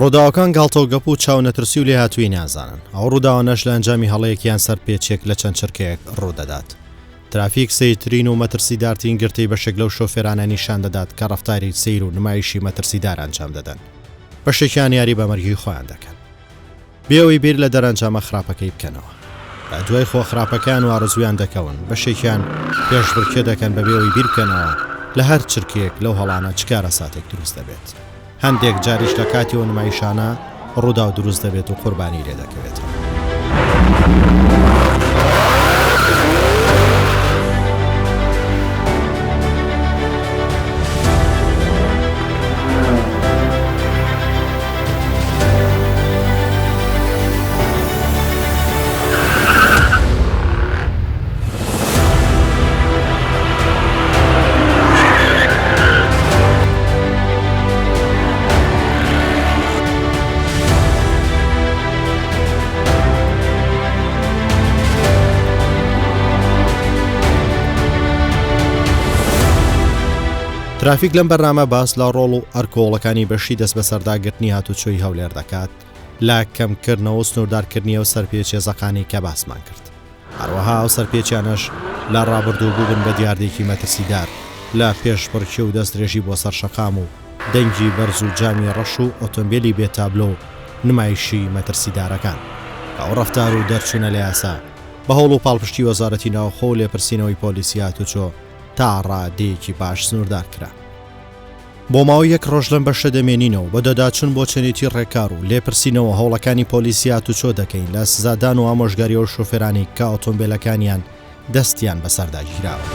ڕووداوەکان گاڵتەوگەپ و چاو نەترسی و لێ هاتووی نازانن. ئەو ڕووداوانەش لە ئەنجامی هەڵەیەکیان سەر پێچێک لە چەند چرکەیەک ڕوودەدات. ترافیک سەیرترین و مەترسیدارترین گرتەی بەشێک لەو شۆفێرانە نیشان دەدات کە ڕەفتاری سەیر و نمایشی مەترسیدار ئەنجام دەدەن. بەشێکیان یاری بە مەرگی خۆیان دەکەن. بێەوەی بیر لە دەرەنجامە خراپەکەی بکەنەوە. بە دوای خۆ خراپەکان و ئارزویان دەکەون. بەشێکیان پێشبڕکێ دەکەن بە بێەوەی بیر بکەنەوە لە هەر چرکێک لەو هەڵانە چکارە ساتێک دروست دەبێت. هەندێک جاریش لە کاتی و نمایشانە ڕوودا و دروست دەبێت و قوربانی لێ دەکەوێتەوە. ترافیک لەم بەرنامە باس لە ڕۆڵ و ئەرکۆڵەکانی بەشی دەست بە سەرداگرتنی هاتوچۆی هەولێر دەکات لا کەمکردنەوە و سنووردارکردنیە و سەرپێچێزەکانی کە باسمان کرد. هەروەها ئەو سەرپێچیانەش لە ڕابردوو بووبن بە دیاردێکی مەترسیدار لە پێشبڕکێ و دەستدرێژی بۆ سەرشەقام و دەنگی بەرز و جامی ڕەش و ئۆتۆمبیلی بێتابلۆ و نمایشی مەترسیدارەکان. ئەو ڕەفتار و دەرچوونە لە یاسا بە هەوڵ و پاڵپشتی وەزارەتی ناوخۆ و لێپرسینەوەی پۆلیسی هاتوچۆ تا ڕادەیەکی باش سنووردار کرا. بۆ ماوەی یەک ڕۆژ لەم بەشە دەمێنینەوە بە دەداچوون بۆ چەنێتی ڕێکار و لێپرسینەوە هەوڵەکانی پۆلیسی هاتوچۆ دەکەین لە سزادان و ئامۆژگاری و شۆفێرانی کە ئۆتۆمبیلەکانیان دەستیان بەسەرداگیراوە.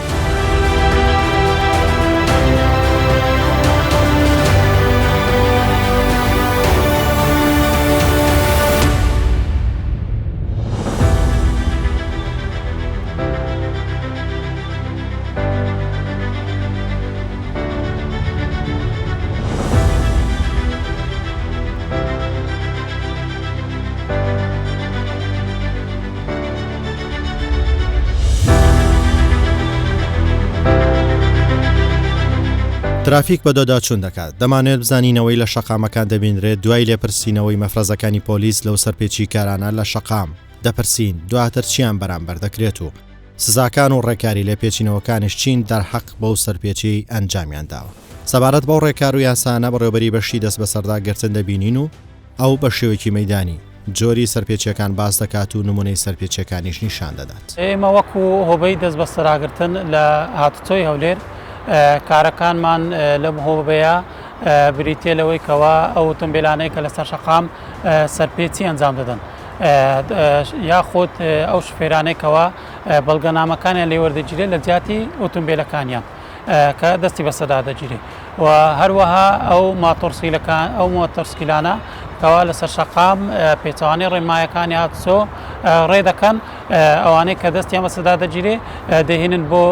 ترافیک بە دۆداچوون دەکات. دەمانێت بزانینەوەی لە شەقامەکان دەبینرێت دوای لێپرسینەوەی مەفرەزەکانی پۆلیس لەو سەرپێچی کارانە لە شەقام دەپرسین دواتر چیان بەرامبەر دەکرێت و سزاکان و ڕێکاری لێپێچینەوەکانش چین دەرحەق بەو سەرپێچی ئەنجامیان داوە. سەبارەت بەو ڕێکار و یاسانە بەڕێوەبەری بەشی دەست بە سەرداگرتن دەبینین و ئەو بە شێوەیەکی مەیدانی جۆری سەرپێچیەکان باس دەکات و نمونەی سەرپێچیەکانیش نیشان دەدات. ئێمە وەکو هۆبەی دەست بە سەراگرتن لە هاتوچۆی هەولێر کارەکانمان لەم هۆبەیە بریتێ لەوەی کەوا ئەو ئۆتۆمبیلانەی کە لەسەر شەقام سەرپێچی ئەنجام دەدەن یاخود ئەو شوفێرانەی کەوا بەڵگەنامەکانیان لێ وەردەگیرێ لە جیاتی ئۆتۆمبیلەکانیان کە دەستی بەسەدا دەگیرێ و هەروەها ئەو ماتۆرسیلەکان ئەو مۆتۆرسیلانە کەوا لەسەر شەقام پێچەوانەی ڕێمایەکانی هاتوچۆ ڕێ دەکەن ئەوانەی کە دەستیان بەسەدا دەگیرێ دەهێنن بۆ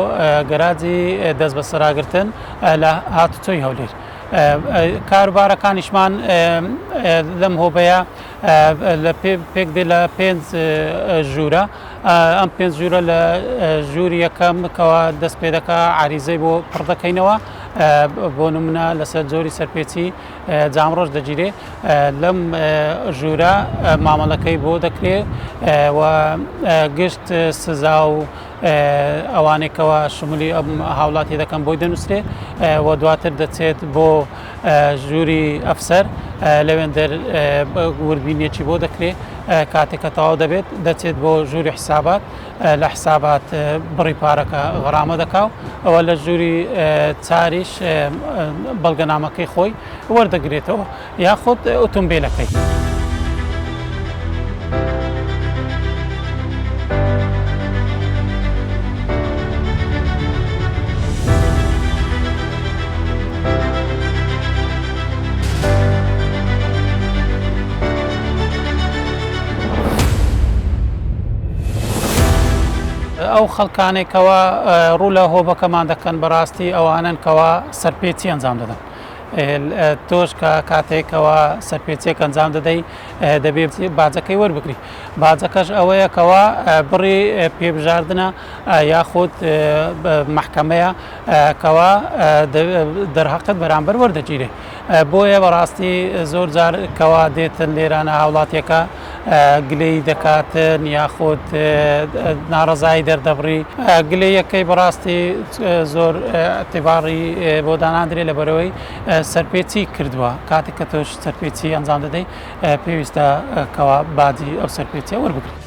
گەراجی دەست بە سەراگرتن لە هاتوچۆی هەولێر. کاروبارەکانیشمان لەم هۆبەیە پێک دێ لە 5 ژوورە. ئەم 5 ژوورە لە ژووری یەکەم کەوا دەست پێ دەکا عریزەی بۆ پڕ دەکەینەوە بۆ نمونە لەسەر جۆری سەرپێچی جامڕۆژ دەگیرێ. لەم ژوورە مامەڵەکەی بۆ دەکرێت و گشت سزا و ئەوانێکەوە شمولی ئەم هاوڵاتی دەکەم بۆی دەنووسێ و دواتر دەچێت بۆ ژووری ئەفسەر لەوێن وەربینێکی بۆ دەکرێت کاتێکە تەواو دەبێت دەچێت بۆ ژووری حسابات لە حسابات بڕی پارەکە غەرامە دەکاو ئەوە لە ژووری چاریش بەڵگەنامەکەی خۆی وەردەگرێتەوە یاخود ئۆتۆمبیلەکەی. ئەو خەڵکانێکەوە ڕوو لە هۆبەکەمان دەکەن بەڕاستی ئەوانن کەوا سەرپێچی ئەنجام دەدەن تۆش کە کاتێکەوە سەرپێچێک ئەنجام دەدەی دەبێت باجەکەی وەربگری. باجەکەش ئەوەیە کەەوە بڕی پێبژاردنە یاخود محکەمەیە کەەوە دەرهەقت بەرامبەر وەردەگیرێ. بۆیە بەڕاستی زۆر جار کەوا دێتن لێرانە هاوڵاتیەکە گلەی دەکاتن یاخود ناڕەزایی دەردەبڕی. گلەیەکەی بەڕاستی زۆر ئەتیباڕی بۆ دانادرێ لە بەرەوەی سەرپێچی کردووە. کاتێک کە تۆش سەرپێچی ئەنجام دەدەی پێویستە کەوا باجی ئەو سەرپێچیە وەربگریت.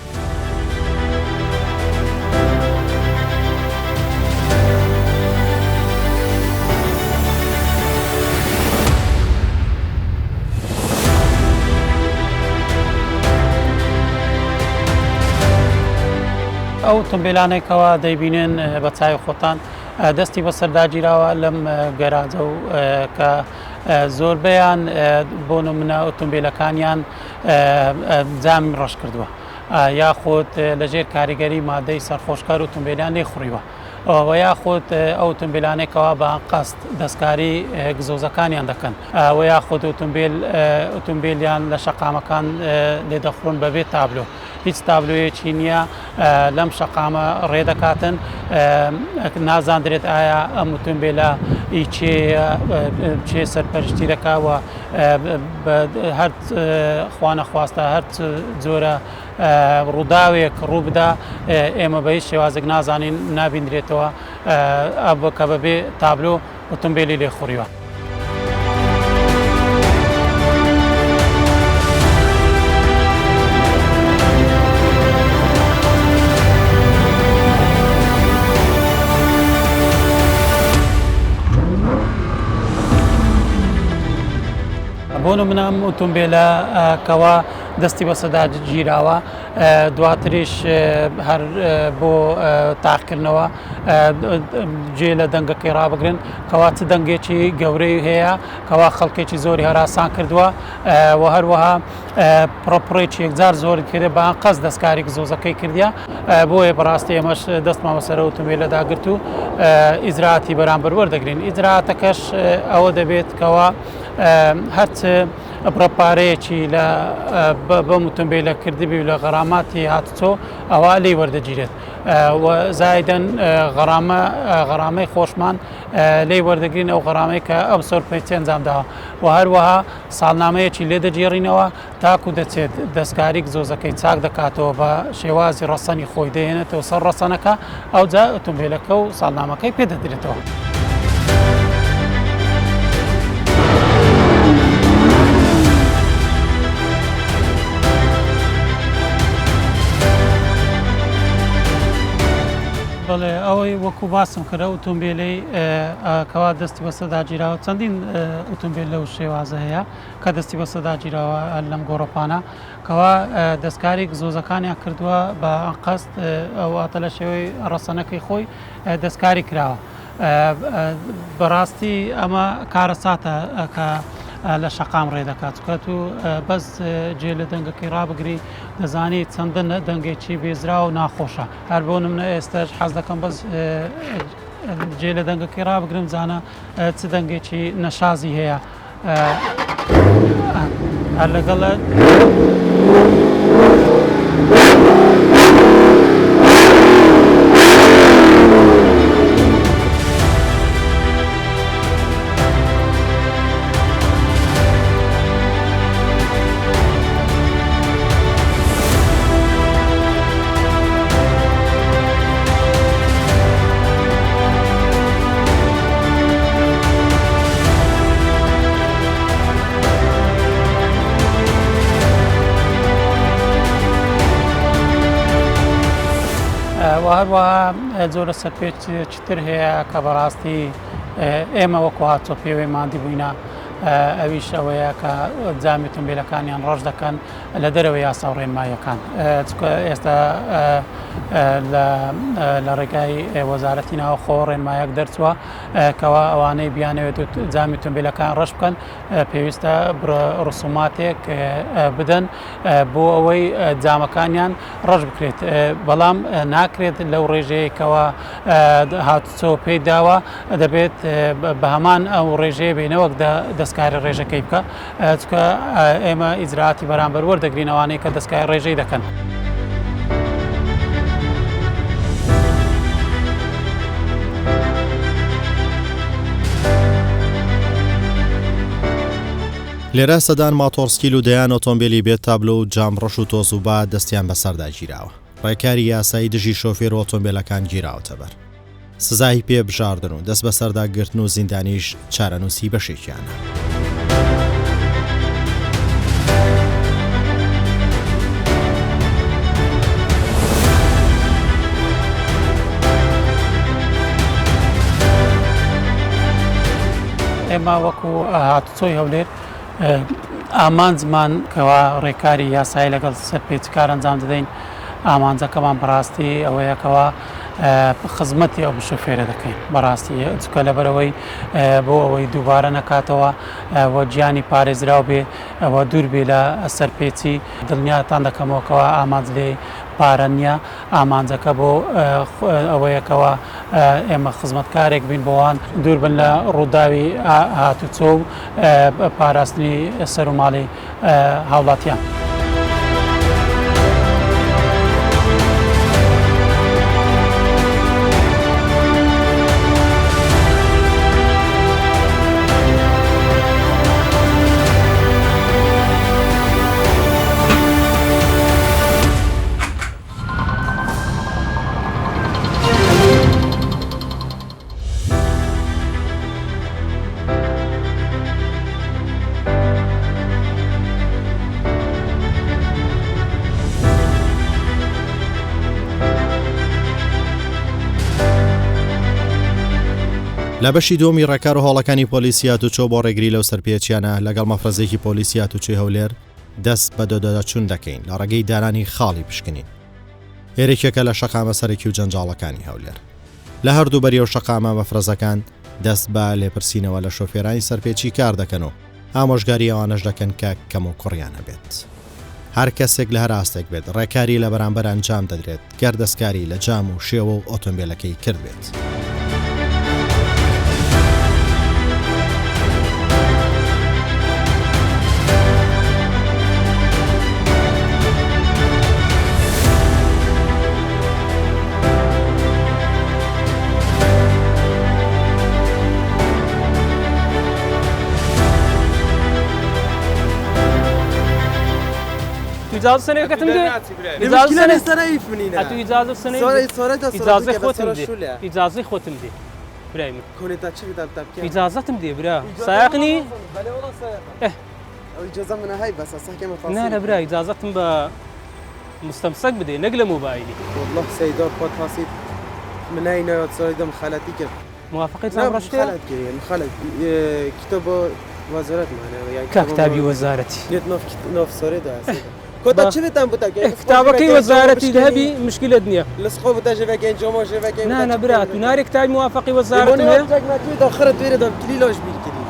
ئەو تۆمبیلانێکەوە دەیبینن بە چاوی خۆتان دەستی بە سەرداگیراوە لەم گەراجە و کە زۆربەیان بۆ نمونە ئۆتۆمبیلەکانیان جامی ڕەش کردووە یاخود لەژێر کاریگەری مادەی سەرخۆشکار ئۆتۆمبیلیان لێخوڕیوە و یاخود ئەو ئۆتۆمبیلانێکەوە بە قەست دەستکاری گزۆزەکانیان دەکەن و یاخود ئۆتۆمبیلیان لە شەقامەکان لێدەخڕون بەبێ تابلۆ. هیچ تابلۆیەکی نییە لەم شەقامە ڕێدەکاتن نازاندرێت ئایا ئەم ئۆتۆمبیلە چێ سەرپەرشتی دەکاوە هەر خوا نەخواستە هەر جۆرە ڕووداوێک ڕوو بدا ئێمە بە هیچ شێوازێک نازانین نابیندرێتەوە کە بەبێ تابلۆ ئۆتۆمبیلی لێخوڕیوە. بۆ نمونە ئەم ئۆتۆمبیلە کەوا دەستی بە سەرداگیراوە دواتریش هەر بۆ تاقیکردنەوە جێ لە دەنگەکەی ڕابگرن کەوا چ دەنگێکی گەورەی هەیە کەوا خەڵکێکی زۆری هەراسان کردووە و هەروەها پڕۆپڕێکی یەکجار زۆر کردێ بە قەس دەستکاری گزۆزەکەی کردیا. بۆیە بەڕاستی ئێمەش دەستمان بەسەر ئۆتۆمبیلەدا گرت و ئیجراعاتی بەرامبەر وەردەگرین. ئیجراعاتەکەش ئەوە دەبێت کەوا هەرچ پرەپارەیەکی لە بەم ئۆتۆمبیلە کردبی لە غەراماتی هاتوچۆ ئەوە لێی وەردەگیرێت و زایدەن غەرامەی خۆشمان لێی وەردەگرین ئەو غەرامەی کە ئەم سەرپێچی ئەنجامداوە و هەروەها ساڵنامەیەکی لێ دەگێڕینەوە تاکو دەچێت دەستکاری گزۆزەکەی چاک دەکاتەوە بە شێوازی ڕەسەنی خۆی دێنێتەوە سەر ڕەسەنەکە ئەوجا ئۆتۆمبیلەکە و ساڵنامەکەی پێدەدرێتەوە. بەڵێ ئەوەی وەکو باسم کردە ئۆتۆمبیلەی کەوا دەستی بە سەرداگیراوە چەندین ئۆتۆمبیل لەو شێوازە هەیە کە دەستی بە سەرداگیراوە لەم گۆڕەپانە کەوا دەستکاری گزۆزەکانیان کردووە بە قەست ئەواتە لە شێوەی ڕەسەنەکەی خۆی دەستکاری کراوە. بەڕاستی ئەمە کارە ساتە کە لە شەقام ڕێدەکات چکات و بەس جێ لە دەنگەکەی ڕابگری دەزانی چەندە دەنگێکی بێزرا و ناخۆشە. هەر بۆ نمونە ئێستاش حەز دەکەم بەس جێ لە دەنگەکەی ڕابگرم زانە چ دەنگێکی نەشازی هەیە هەر لەگەڵ هەروەها زۆرە سەرپێچتر هەیە کە بەڕاستی ئێمە وەکو هاتۆ پێوەی مادی بووینە ئەویش ئەوەیە کە جامی ئۆتۆمبیلەکانیان ڕەش دەکەن لە دەرەوەی یاسا و ڕێنماییەکان ئێستا لە ڕێگای وەزارەتی ناوخۆ ڕێنمایەک دەرچووە کەوا ئەوانەی بیانەوێت جامی ئۆتۆمبیلەکان ڕەش بکەن پێویستە ڕسوماتێک بدەن بۆ ئەوەی جامەکانیان ڕەش بکرێت بەڵام ناکرێت لەو ڕێژەیەکەوە هاتوچۆ پێی داوە دەبێت بە هەمان ئەو ڕێژەیە بینەوەک دەستکاری ڕێژەکەی بکە چکە ئێمە ئیجراعاتی بەرامبەر وەردەگرینەوانەی کە دەستکای ڕێژەی دەکەن. لێرە سەدان ماتۆرسکیل و دەیان ئۆتۆمبیلی بێت تابلۆ و جام ڕەش و تۆز و با دەستیان بەسەردا گیراوە. ڕێکاری یاسایی دژی شۆفێر و ئۆتۆمبیلەکان گیراوەتە بەر. سزای پێ بژاردن و دەست بەسەرداگرتن و زیندانیش چارەنووسی بەشێکیانە. ئێمە وەکو هاتوچۆی هەولێر ئامانجمان کەوا ڕێکاری یاسایی لەگەڵ سەرپێچکار ئەنجام دەدەین ئامانجەکەمان بەڕاستی ئەوەیەکەوە خزمەتی ئەو شۆفێرە دەکەین بەڕاستی چکە لەبەرەوەی بۆ ئەوەی دووبارە نەکاتەوە وە گیانی پارێزراو بێ ئەوە دوور بێ لە سەرپێچی دڵنیاتان دەکەمەوەکەوە ئامانج لێ پارە نییە ئامانجەکە بۆ ئەوەیەکەوە ئێمە خزمەتکارێک بین بۆوان دوور بن لە ڕووداوی هاتوچۆ و پاراستنی سەر و ماڵی هاوڵاتیان. لە بەشی دۆمی ڕێکار و هەوڵەکانی پۆلیسیات و چۆ بۆ ڕێگری لەو سەرپێچیانە لەگەڵ مەفرەزێکی پۆلیسیات و چێ هەولێر دەست بە دۆدەچوون دەکەین لە ڕێگەی دارانی خاڵی پشکنین. هێرێکێکە لە شەقامە سەرەکی و جەنجاڵەکانی هەولێر. لە هەردوو بەریەو شەقامە مەفرەزەکان دەست بە لێپرسینەوە لە شۆفێرانی سەرپێچی کار دەکەن و ئامۆژگاری ئەوانەش دەکەن کە کەم و کوڕیان هەبێت. هەر کەسێک لە هەر ئاستێک بێت ڕێکاری لە بەرامبەر ئەنجام دەدرێت گەر دەستکاری لە جام و شێوە و ئۆتۆمبیلەکەی کرد بێت. إجازة سنة كتم دي إجازة سنة يفنينا أتو إجازة سنة إجازة خوتم دي إجازة خوتم دي برايم كوني تاتشي تبكي إجازة تمدي برا سايقني بلا والله سايق إيه الإجازة من هاي بس أصحى كم تفاصيل لا برا إجازة تم مستمسك بدي نقله موبايلي والله سيدور خد تفاصيل من أين يتصل دم خالتي كيف موافقة نعم خالد كتاب وزارة معنا يعني كتابي وزارتي نوف سوري ده كنت شفت أنا بتاعي كتابك وزارتي ذهبي مشكلة دنيا لسخو بتاعي جفاكين جوما جفاكين لا أنا برات وناري كتاب موافقي وزارتي هي آخرت ويرد كليلوش بالكلي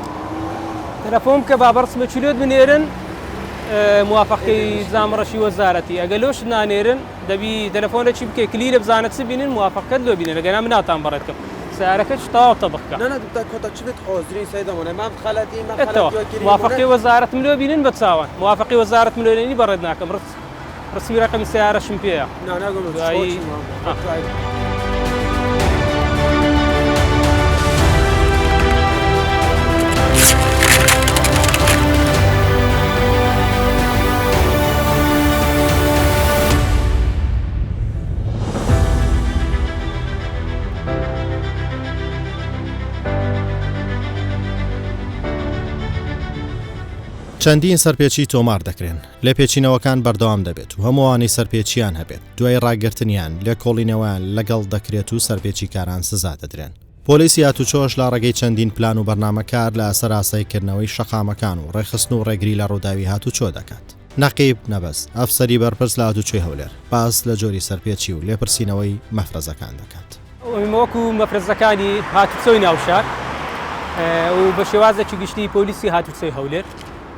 تلفون كباب رسمة شلود من إيرن موافقي زامرشي وزارتي أقلوش نانيرن دبي تلفون شيء بكي كليل بزانت سبينين موافقة لو بينين لقينا من أتام براتكم سعرك شطاو طبقة لا بتاع كنت شفت حوزري سيدا وانا ما خالتي ما خالتي موافقي وزارة ملوبين بتساوان موافقي وزارة ملوبين بردناكم رسمي رقم السيارة شمبيا لا أقول چەندین سەرپێچی تۆمار دەکرێن لێ پێچینەوەکان بەردەوام دەبێت و هەمووانی سەرپێچیان هەبێت دوای ڕاگررتنیان لێ کۆڵینەوەیان لەگەڵ دەکرێت و سەرپێچی کاران سزا دەدرێن. پۆلیسی هاتوچۆش لە ڕێگەی چەندین پلان و بەرنامەکار لە سەراسایکردنەوەی شەقامەکان و ڕێخستن و ڕێگری لە ڕووداوی هاتوچۆ دەکات. نەقیب نەبەست ئەفسەری بەرپرس لە هاتوچۆی هەولێر باس لە جۆری سەرپێچی و لێپرسینەوەی مەفرەزەکان دەکات. وەکو مەفرەزەکانی هاتوچۆی ناوشار و بە شێوازێکی گشتی پۆلیسی هاتوچۆی هەولێر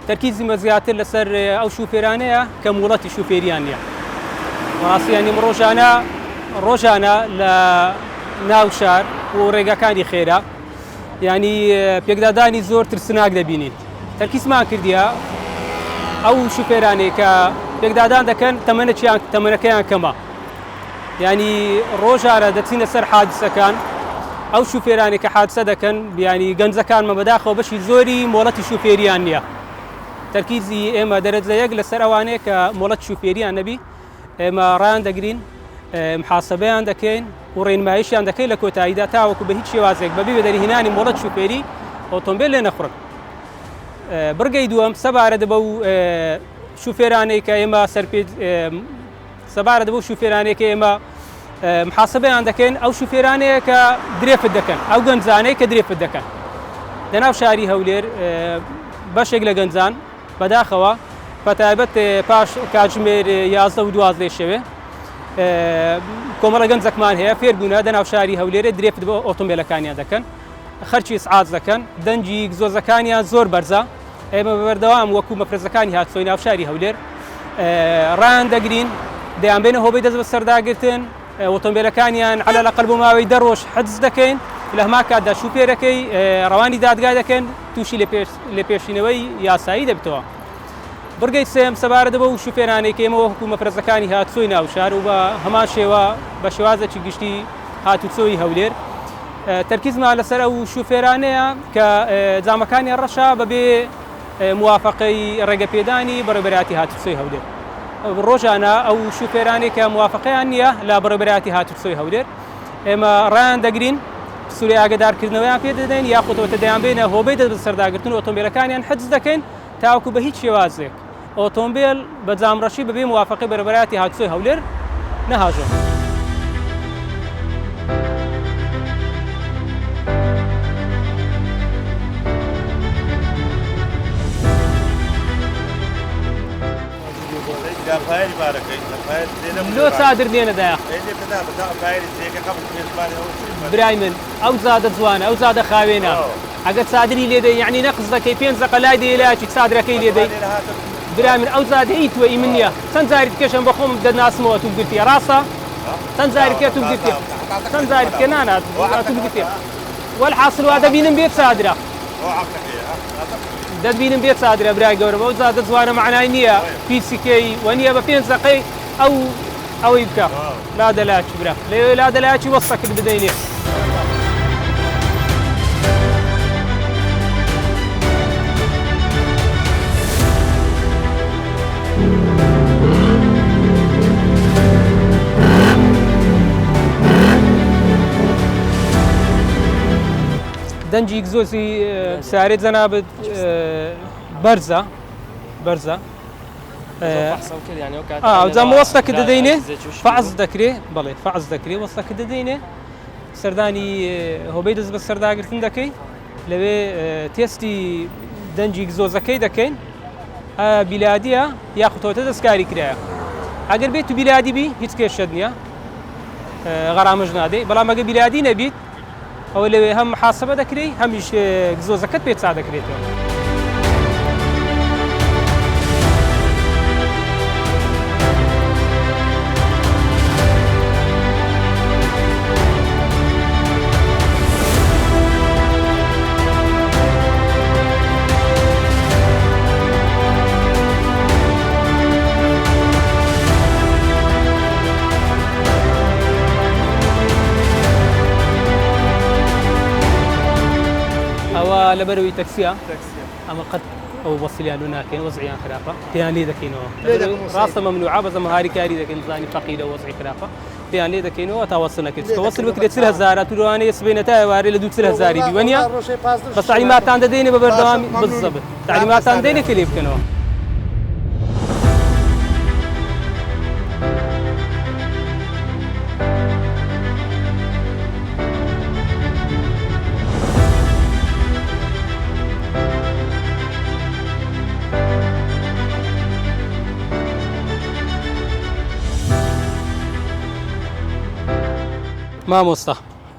تەرکیزی مەزیاتر لەسەر ئەو شوفێرانەیە کە موڵەتی شوفێریان نییە. ڕاستیانی ڕۆژانە لە ناوشار و ڕێگەکانی خێرا ینی پێکدادانی زۆر ترسناک دەبینین. تەرکیزمان کردیە ئەو شوفێرانەی کە پێکدادان دەکەن تەمەنەکەیان کەمە. ینی ڕۆژانە دەچینە سەر حادسەکان ئەو شوفێرانی کە حادسە دەکەن بیانی گەنجەکانمە بەداخەوە بەشی زۆری مۆڵەتی شوفێریان نییە. تەرکیزی ئێمە دەرەجەیەک لەسەر ئەوانەیە کە مۆڵەت شوفێریان نەبی ئێمە ڕایان دەگرین محاسبەیان دەکەین و ڕێنماییشیان دەکەین لە کۆتاییدا تاوەکو بە هیچ شێوازێک بەبێ بە دەریهێنانی مۆڵەت شوفێری ئۆتۆمبیل لێ نەخڕن. بڕگەی دووەم سەبارە دەبە و شوفێرانەی کە ئێمە سەبارە دەبە و شوفێرانەیە کە ئێمە محاسبەیان دەکەین ئەو شوفێرانەیە کە درێفت دەکەن ئەو گەنجانەی کە درێفت دەکەن لەناو شاری هەولێر بەشێک لە گەنجان بەداخەوە بەتایبەت پاش کاتژمێر 11 و 12 شەوێ کۆمەڵە گەنجەکمان هەیە فێربوونە دەناو شاری هەولێرە درێفت بە ئۆتۆمبیلەکانیان دەکەن خەرچی سعات دەکەن دەنجی گزۆزەکانیان زۆر بەرزە. ئێمە بەبەردەوام وەکو مەفرەزەکانی هاتوچۆی ناو شاری هەولێر ڕایان دەگرین دەیان بێنە هۆبەی دەست بە سەرداگرتن ئۆتۆمبیلەکانیان عەلە لەقەل بۆ ماوەی 10 ڕۆژ حجز دەکەین لە هەما کاتدا شوفێرەکەی ڕەوانی دادگا دەکەن تووشی لە پێشینەوەی یاسایی دەبێتەوە. بڕگەی سێم سەبارە دەبە و شوفێرانێک ئێمە وەکو مەفرەزەکانی هاتوچۆی ناوشار و بە هەمان شێوە بە شێوازێکی گشتی هاتوچۆی هەولێر تەرکیزمان لەسەر ئەو شوفێرانەیە کە جامەکانی ڕەشا بەبێ موافقەی ڕێگەپێدانی بەڕێبەراتی هاتوچۆی هەولێر. ڕۆژانە ئەو شوفێرانی کە موافقەیان نییە لە بەڕێبەراتی هاتوچۆی هەولێر ئێمە ڕایان دەگرین سووری ئاگدارکردنەوەیان پێ دەدەین یاخودەوە دەیان بێنە هۆبەی دەست بە سەرداگرتن ئۆتۆمبیلەکانیان حجز دەکەین تاوەکو بە هیچ شێوازێک ئۆتۆمبیل بە جامڕەشی بەبێ موافقەی بەڕێبەراتی هاتوچۆی هەولێر نەهاژۆ. لۆ چادر دێنەدایە برای من ئەو زادە جوانە ئەو زادە خاوێنە ئەگەر چادری لێدەی یعنی نەقز دەکەی 5 دقە لای دێلاکی چادرەکەی لێدەی برای من ئەو زادە هیچ وەئی من نییە چەند جاری کەشم بە خۆم دەناسمەوە تو گرتیە ڕاستە چەند جاری کێ تو گرتێ چەند جاری کێ نانات تو گرتێ وەالحاصل وا دەبینم بێت چادرە دەبینم بێت چادرە برای گەورم ئەو زادە جوانە معنای نییە پیسیکەی وە نییە بە 5 دقەی ئەوەی بکە لادەلاکی برا لەوێ لادەلاکی وەستەکرد بدەینێ. دەنجی گزۆزی سارێت جەنابەت بەرزە جام وەستەکە دەدەینێ فەعز دەکرێ بەڵێ فەعز دەکرێ وەستەکە دەدەینێ سەردانی هۆبەی دەست بە سەرداگرتن دەکەی لەوێ تێستی دەنجی گزۆزەکەی دەکەین بیلادیە یاخودۆتە دەستکاری کرایە ئەگەر بێت تو بیلادی بی هیچ کێشەت نییە غەرامەش نادەی بەڵام ئەگە بیلادی نەبیت ئەوە لەوێ هەم محاسبە دەکرێ هەمیش گزۆزەکەت پێ چا دەکرێتەوە. لەبەرەوەی تەکسیە ئەمە قەت ئەو وەسیلیان و ناکەین وەزعیان خراپە پێیان لێ دەکەینەوە ڕاستە مەمنوعە بەزەمە هاریکاری دەکەین زانی فەقیرە وەزعی خراپە پێیان لێ دەکەینەوە تا وەسڵ نەکرد کە وەسڵ بکرێت 40,000 تووروانەیە سبێنە تا ئێوارێ لە 40,000 دیوەنیە بەس تعلیماتان دەدەینێ بە بەردەوامی بزەبت تعلیماتان دەینێ کە لێ بکەنەوە. مامۆستا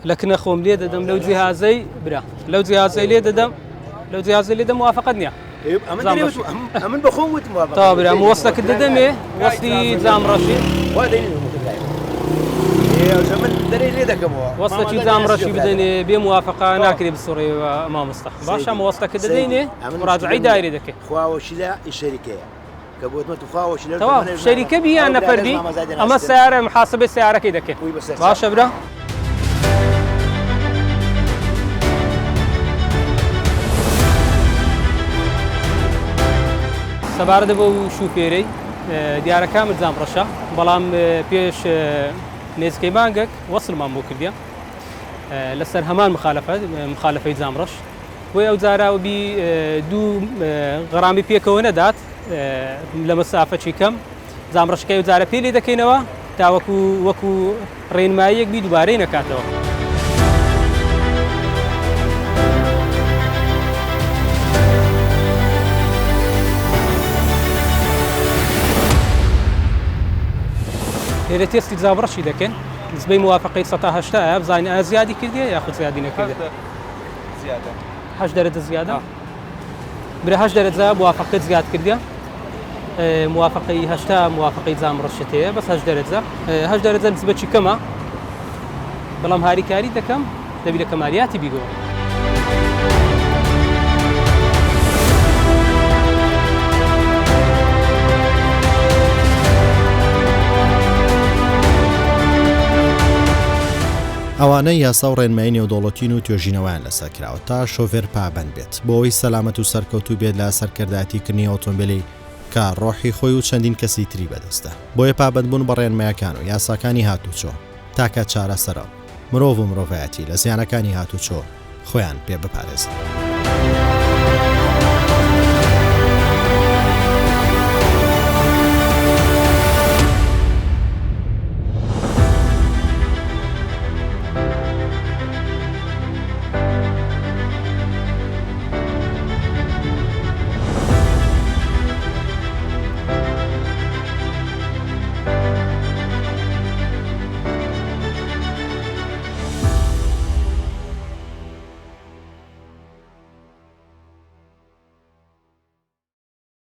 لە کنە خۆم لێ دەدەم لەو جیهازەی برا لەو جیهازەی لێ دەدەم لەو جیهازەی لێ دەم موافقەت نییە ئەمن بەخۆم وتم تا برا وەستەکە دەدەمێ وەستی زامڕەشی من دەرێ لێ دەکەمەوە وەستەکی زامڕەشی بدەنێ بێ موافقە ناکرێ بسوڕێ مامۆستا باشە وەستەکە دەدەینێ مراجعی دایرێ دەکەی خواوەشیلا شەریکەیە کە بۆتمە تو خواوەشیلا تەواو شەریکە بیان نەفەردی ئەمە سیارە محاسبەی سیارەکەی دەکەین باشە برا سەبارەت بۆ شوفێرەی دیارە کامل زامڕەشە بەڵام پێش نێزکەی بانگێک وەسڵمان بۆ کردیە لەسەر هەمان مخالفەی زامڕەش بۆی ئەو جاراوەبی دوو غەرامی پێکەوە نەدات لە مەسافەی کەم زامڕەشەکەی و جارە پێ لێ دەکەینەوە تا وەکو ڕێنماییەک بی دووبارەی نەکاتەوە. لێرە تێستی زامڕەشی دەکەن نسبەی موافقەی 180 بزانین ئایا زیادی کردیە یاخود زیادی نەکردە 8 دەرەجە زیادە برا 8 دەرەجە موافقەت زیاد کردیە موافقەی 80 موافقەی زامڕەشت هەیە بەس 8 دەرەجە نسبەی کەمە بەڵام هاریکاری دەکەم دەبی لە کەمالیاتی بیگەوە. ئەوانە یاسا و ڕێنمایی نێودوڵەتین و توێژینەوەیان لەسەر کراوە تا شۆفێر پابەند بێت بۆ ئەوەی سەلامەت و سەرکەوتوو بێت لە سەرکردایەتیکردنی ئۆتۆمبیلی کە ڕۆحی خۆی و چەندین کەسی تری بەدەستە بۆیە پابەندبوون بە ڕێنمایەکان و یاساکانی هاتوچۆ تاکە چارەسەرە مرۆڤ و مرۆڤایەتی لە زیانەکانی هاتوچۆ خۆیان پێ بپارێزن.